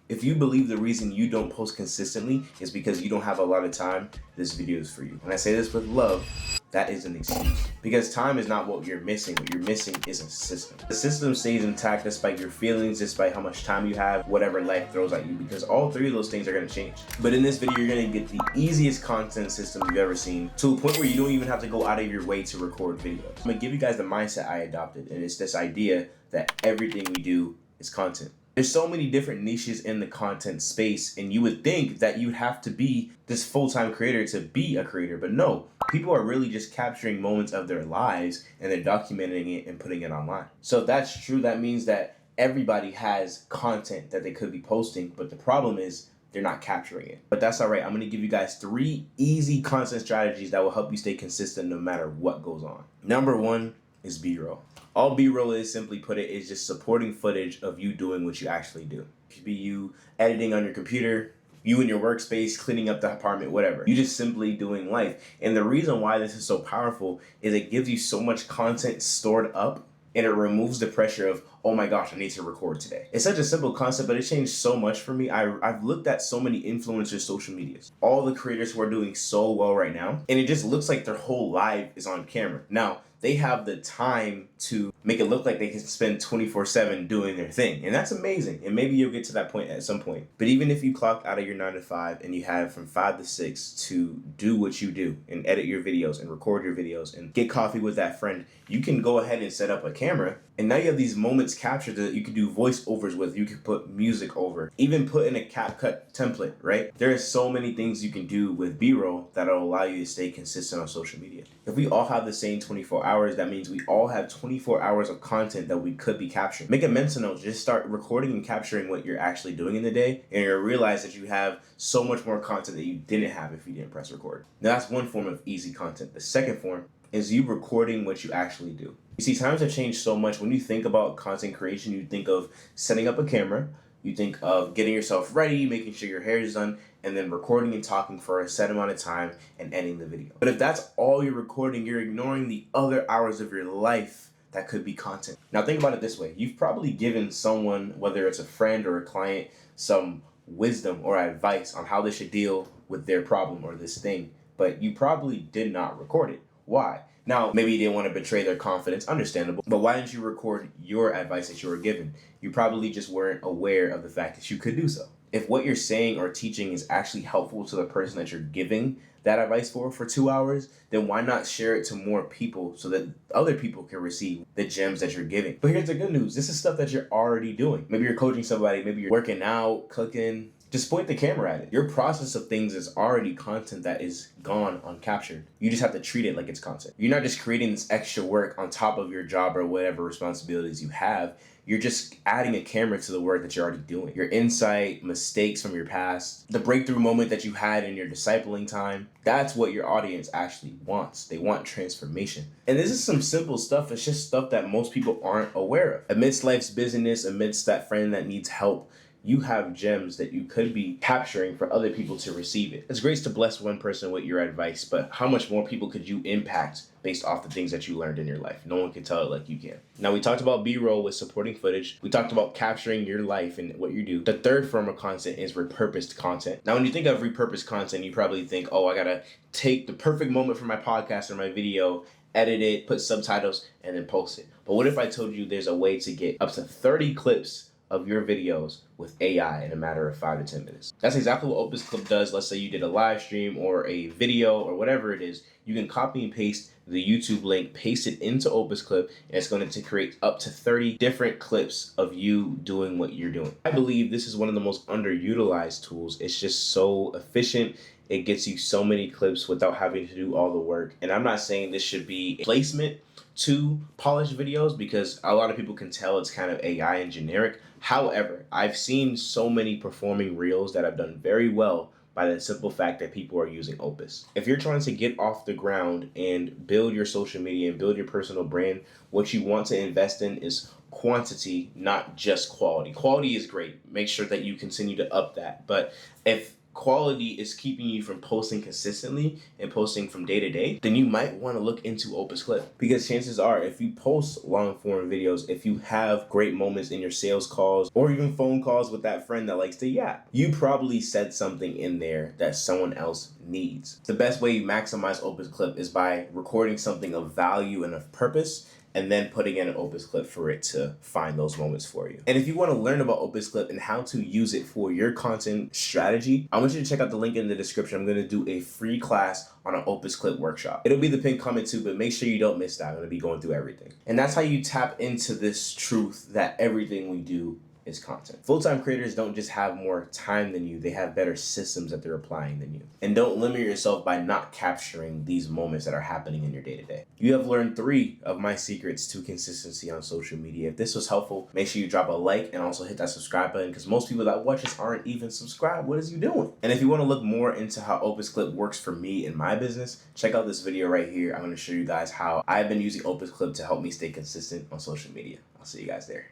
If you believe the reason you don't post consistently is because you don't have a lot of time, this video is for you. And I say this with love, that is an excuse. Because time is not what you're missing. What you're missing is a system. The system stays intact despite your feelings, despite how much time you have, whatever life throws at you, because all three of those things are gonna change. But in this video, you're gonna get the easiest content system you've ever seen, to a point where you don't even have to go out of your way to record videos. I'm gonna give you guys the mindset I adopted, and it's this idea that everything we do is content. There's so many different niches in the content space, and you would think that you'd have to be this full-time creator to be a creator, but no. People are really just capturing moments of their lives and they're documenting it and putting it online. So if that's true, that means that everybody has content that they could be posting, but the problem is they're not capturing it. But that's all right. I'm going to give you guys 3 easy content strategies that will help you stay consistent no matter what goes on. Number 1 is B-roll. All B-roll is, simply put it, is just supporting footage of you doing what you actually do. It could be you editing on your computer, you in your workspace, cleaning up the apartment, whatever. You just simply doing life. And the reason why this is so powerful is it gives you so much content stored up, and it removes the pressure of, oh my gosh, I need to record today. It's such a simple concept, but it changed so much for me. I've looked at so many influencers' social medias, all the creators who are doing so well right now, and it just looks like their whole life is on camera. Now, they have the time to make it look like they can spend 24/7 doing their thing. And that's amazing. And maybe you'll get to that point at some point. But even if you clock out of your 9 to 5 and you have from 5 to 6 to do what you do and edit your videos and record your videos and get coffee with that friend, you can go ahead and set up a camera. And now you have these moments captured that you can do voiceovers with. You can put music over, even put in a CapCut template, right? There are so many things you can do with B-roll that'll allow you to stay consistent on social media. If we all have the same 24 hours, that means we all have 24 hours of content that we could be capturing. Make a mental note, just start recording and capturing what you're actually doing in the day, and you'll realize that you have so much more content that you didn't have if you didn't press record. Now that's one form of easy content. The second form is you recording what you actually do. You see, times have changed so much. When you think about content creation, you think of setting up a camera, you think of getting yourself ready, making sure your hair is done, and then recording and talking for a set amount of time and ending the video. But if that's all you're recording, you're ignoring the other hours of your life that could be content. Now think about it this way. You've probably given someone, whether it's a friend or a client, some wisdom or advice on how they should deal with their problem or this thing, but you probably did not record it. Why? Now, maybe you didn't want to betray their confidence, understandable, but why didn't you record your advice that you were given? You probably just weren't aware of the fact that you could do so. If what you're saying or teaching is actually helpful to the person that you're giving that advice for 2 hours, then why not share it to more people so that other people can receive the gems that you're giving? But here's the good news. This is stuff that you're already doing. Maybe you're coaching somebody, maybe you're working out, cooking. Just point the camera at it. Your process of things is already content that is gone uncaptured. You just have to treat it like it's content. You're not just creating this extra work on top of your job or whatever responsibilities you have. You're just adding a camera to the work that you're already doing. Your insight, mistakes from your past, the breakthrough moment that you had in your discipling time, that's what your audience actually wants. They want transformation. And this is some simple stuff. It's just stuff that most people aren't aware of. Amidst life's busyness, amidst that friend that needs help, you have gems that you could be capturing for other people to receive it. It's great to bless one person with your advice, but how much more people could you impact based off the things that you learned in your life? No one can tell it like you can. Now, we talked about B-roll with supporting footage. We talked about capturing your life and what you do. The third form of content is repurposed content. Now, when you think of repurposed content, you probably think, oh, I gotta take the perfect moment from my podcast or my video, edit it, put subtitles, and then post it. But what if I told you there's a way to get up to 30 clips of your videos with AI in a matter of 5 to 10 minutes? That's exactly what Opus Clip does. Let's say you did a live stream or a video or whatever it is. You can copy and paste the YouTube link, paste it into Opus Clip, and it's going to create up to 30 different clips of you doing what you're doing. I believe this is one of the most underutilized tools. It's just so efficient. It gets you so many clips without having to do all the work. And I'm not saying this should be placement to polished videos, because a lot of people can tell it's kind of AI and generic. However, I've seen so many performing reels that have done very well by the simple fact that people are using Opus. If you're trying to get off the ground and build your social media and build your personal brand, what you want to invest in is quantity, not just quality. Quality is great. Make sure that you continue to up that. But if quality is keeping you from posting consistently and posting from day to day, then you might want to look into Opus Clip. Because chances are, if you post long form videos, if you have great moments in your sales calls or even phone calls with that friend that likes to yap, you probably said something in there that someone else needs. The best way you maximize Opus Clip is by recording something of value and of purpose, and then putting in an Opus Clip for it to find those moments for you. And if you want to learn about Opus Clip and how to use it for your content strategy, I want you to check out the link in the description. I'm going to do a free class on an Opus Clip workshop. It'll be the pinned comment too, but make sure you don't miss that. I'm going to be going through everything. And that's how you tap into this truth that everything we do is content. Full-time creators don't just have more time than you, they have better systems that they're applying than you. And don't limit yourself by not capturing these moments that are happening in your day-to-day. You have learned 3 of my secrets to consistency on social media. If this was helpful, make sure you drop a like and also hit that subscribe button, because most people that watch this aren't even subscribed. What is you doing? And if you want to look more into how Opus Clip works for me in my business, check out this video right here. I'm going to show you guys how I've been using Opus Clip to help me stay consistent on social media. I'll see you guys there.